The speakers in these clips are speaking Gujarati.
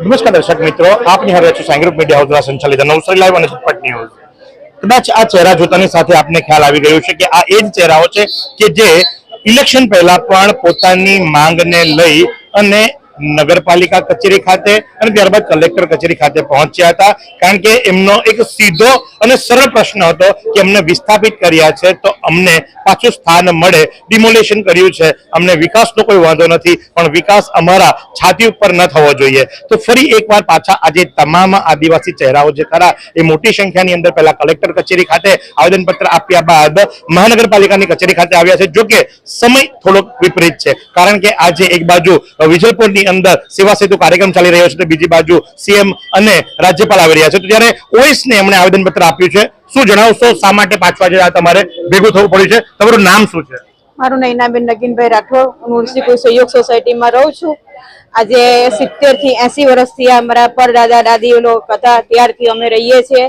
નમસ્કાર દર્શક મિત્રો, આપ નિહાળ રહ્યા છો સાઈ ગ્રુપ મીડિયા હાઉસ દ્વારા સંચાલિત નવસારી લાઈવ અને ઝટપટ ન્યૂઝ। કદાચ આ ચહેરા જોતાની સાથે આપને ખ્યાલ આવી ગયો છે કે આ એ જ ચહેરાઓ છે કે જે ઇલેક્શન પહેલા પણ પોતાની માંગને લઈ અને નગરપાલિકા કચેરી ખાતે અને ત્યારબાદ કલેક્ટર કચેરી ખાતે પહોંચ્યા હતા, કારણ કે એમનો એક સીધો અને સરળ પ્રશ્ન હતો કે અમને વિસ્થાપિત કર્યા છે તો અમને પાછું સ્થાન મળે, ડિમોલેશન કર્યું છે, અમને વિકાસનો કોઈ વાંધો નથી, પણ વિકાસ અમારા છાતી ઉપર ન થવો જોઈએ। તો ફરી એકવાર પાછા આજે તમામ આદિવાસી ચહેરાઓ જે ખરા એ મોટી સંખ્યાની અંદર પહેલા કલેક્ટર કચેરી ખાતે આવેદનપત્ર આપ્યા બાદ મહાનગરપાલિકાની કચેરી ખાતે આવ્યા છે। જો કે સમય થોડોક વિપરીત છે, કારણ કે આજે એક બાજુ વિજલપુરની અંદર સેવા સેતુ કાર્યક્રમ ચાલી રહ્યો છે તો બીજી બાજુ સીએમ અને રાજ્યપાલ આવી રહ્યા છે। તો ત્યારે ઓએસને એમણે આવેદનપત્ર આપ્યું છે। શું જણાવશો, શા માટે પાછું આજે તમારે ભેગું થવું પડ્યું છે? તમારું નામ શું છે? મારું નૈનાબેન નગીનભાઈ રાઠોડ, હું શ્રી સહયોગ સોસાયટીમાં રહું છું। આજે 70 થી 80 વર્ષથી અમારા પરદાદા દાદીઓ હતા ત્યારથી અમે રહીએ છીએ।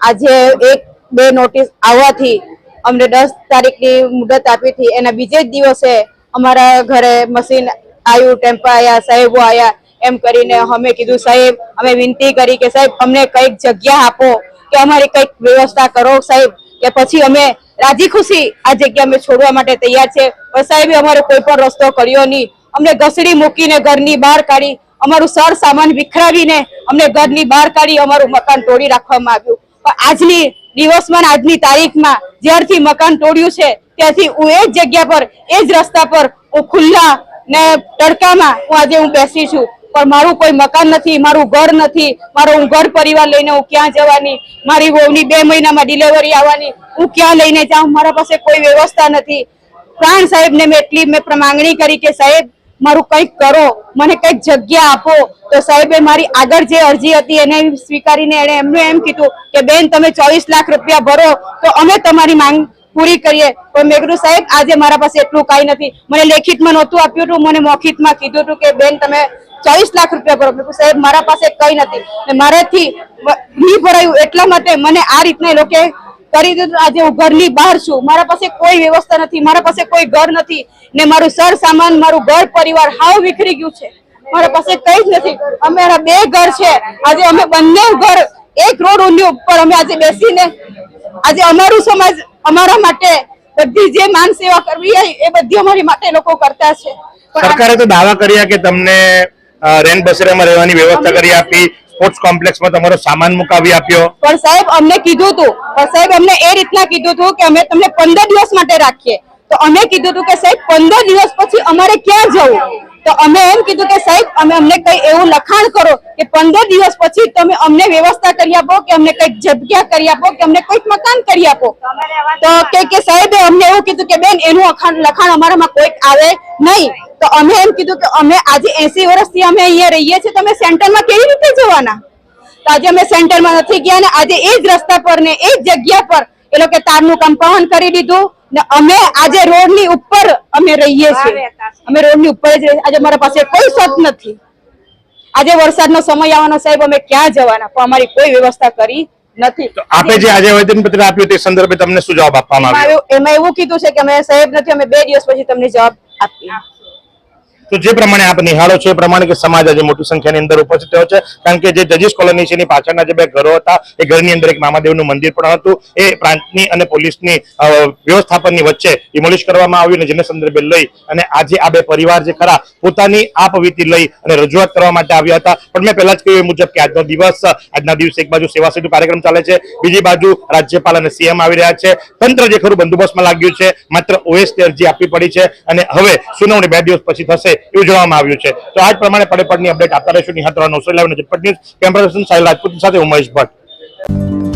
આજે 1-2 નોટિસ આવવાથી અમને 10 તારીખની મુદત આપી હતી, એના બીજે જ દિવસે અમારા ઘરે મશીન આવ્યું, ટેમ્પા આવ્યા, સાહેબો આવ્યા, એમ કરીને અમે કીધું સાહેબ, અમે વિનંતી કરી કે સાહેબ અમને કંઈક જગ્યા આપો કે અમારી કંઈક વ્યવસ્થા કરો સાહેબ, કે પછી અમે રાજી ખુશી આ જગ્યા અમે છોડવા માટે તૈયાર છે। પણ સાહેબે અમારો કોઈ પણ રસ્તો કર્યો નહીં, અમને ઘસડી મૂકીને ઘરની બહાર કાઢી, અમારું સર સામાન વિખરાવીને અમને ઘરની બહાર કાઢી, અમારું મકાન તોડી રાખવામાં આવ્યું। પણ આજની દિવસમાં આજની તારીખમાં જ્યારથી મકાન તોડ્યું છે ત્યારથી હું એ જ જગ્યા પર એ જ રસ્તા પર હું ખુલ્લા ને તડકામાં આજે હું બેસી છું, પણ મારું કોઈ મકાન નથી, મારું ઘર નથી, મારો હું ઘર પરિવાર લઈને હું ક્યાં જવાની, મારી વહુની 2 મહિનામાં ડિલિવરી આવવાની, હું ક્યાં લઈને જાઉં, મારા પાસે કોઈ વ્યવસ્થા નથી। પ્રાણ સાહેબને મેં એટલી માંગણી કરી કે સાહેબ મારું કંઈક કરો, મને કંઈક જગ્યા આપો। તો સાહેબે મારી આગળ જે અરજી હતી એને સ્વીકારીને એણે એમને એમ કીધું કે બેન તમે 24 લાખ રૂપિયા ભરો તો અમે તમારી માંગ પૂરી કરીએ। પણ મેં કીધું સાહેબ આજે મારા પાસે એટલું કાંઈ નથી, મને લેખિતમાં નહોતું આપ્યું હતું, મને મૌખિકમાં કીધું હતું કે બેન તમે 24 લાખ રૂપિયા ભરો। મેં કીધું સાહેબ મારા પાસે કંઈ નથી ને મારાથી નહીં ભરાયું, એટલા માટે મને આ રીતના લોકો કરી દીધું। આજે હું ઘરની બહાર છું, મારા પાસે કોઈ વ્યવસ્થા નથી, મારા પાસે કોઈ ઘર નથી ને મારું સર સામાન, મારું ઘર પરિવાર હાવ વિખરી ગયું છે, મારા પાસે કંઈ જ નથી। અમારા 2 ઘર છે, આજે અમે બંને ઘર એક રોડ ઉપર અમે આજે બેસીને આજે અમારું સમાજ અમારા માટે બધી જે માન સેવા કરવી હોય એ બધી અમારી માટે લોકો કરતા છે। સરકારે તો દાવા કર્યા કે તમને રેન બસેરામાં રહેવાની વ્યવસ્થા કરી આપી, સ્પોર્ટ્સ કોમ્પ્લેક્સમાં તમારો સામાન મુકાવી આપ્યો, પણ સાહેબ અમને કીધું હતું, પણ સાહેબ અમને એ રીતના કીધું હતું કે અમે તમને 15 દિવસ માટે રાખીએ। તો અમે કીધું હતું કે સાહેબ 15 દિવસ પછી અમારે ક્યાં જવું? તો અમે એમ કીધું કે સાહેબ અમને કઈ એવું લખાણ કરો કે 15 દિવસ પછી તમે અમને વ્યવસ્થા કરી આપો, કે અમને કઈક જગ્યા કરી આપો, કે અમને કોઈક મકાન કરી આપો। તો કે સાહેબે અમને એવું કીધું કે બેન એનું લખાણ અમારામાં કોઈક આવે નહીં। તો અમે એમ કીધું કે અમે આજે 80 વર્ષથી અમે અહીંયા રહીએ છીએ, તમે સેન્ટરમાં કેવી રીતે જવાના? તો આજે અમે સેન્ટરમાં નથી ગયા ને આજે એ જ રસ્તા પર ને એ જ જગ્યા પર એ લોકો તારનું કમ્પાઉન્ડ કરી દીધું ને અમે આજે રોડની ઉપર અમે રહીએ છીએ, અમે રોડની ઉપર જ રહીએ। આજે મારા પાસે કોઈ સત નથી, આજે વરસાદનો સમય આવવાનો સાહેબ, અમે ક્યાં જવાના? પણ અમારી કોઈ વ્યવસ્થા કરી નથી। આપે જે આજે આવેદનપત્ર આપ્યું તે સંદર્ભે તમને શું જવાબ આપવામાં આવ્યો? એમાં એવું કીધું છે કે અમે સાહેબ નથી, અમે 2 દિવસ પછી તમને જવાબ આપીએ। તો જે પ્રમાણે આપ નિહાળો છો એ પ્રમાણે કે સમાજ આજે મોટી સંખ્યાની અંદર ઉપસ્થિત થયો છે, કારણ કે જે જજીસ કોલોની છે એની પાછળના જે 2 ઘરો હતા એ ઘરની અંદર એક મામાદેવનું મંદિર પણ હતું, એ પ્રાંતની અને પોલીસની વ્યવસ્થાપનની વચ્ચે ડિમોલિશ કરવામાં આવ્યું અને જેને સંદર્ભે લઈ અને આજે આ 2 પરિવાર જે ખરા પોતાની આપવીતી લઈ અને રજૂઆત કરવા માટે આવ્યા હતા। પણ મેં પહેલા જ કહ્યું એ મુજબ કે આજના દિવસે એક બાજુ સેવા સેતુ કાર્યક્રમ ચાલે છે, બીજી બાજુ રાજ્યપાલ અને સીએમ આવી રહ્યા છે, તંત્ર જે ખરું બંદોબસ્તમાં લાગ્યું છે, માત્ર ઓએસની અરજી આપવી પડી છે અને હવે સુનાવણી 2 દિવસ પછી થશે એવું જણાવવામાં આવ્યું છે। તો આજ પ્રમાણે પડે પડની અપડેટ આપતા રહીશું। નિહાળ નવસારી લાઈવ અને Jhatpat news, camera person Sahil Rajput સાથે ઉમેશ ભટ્ટ।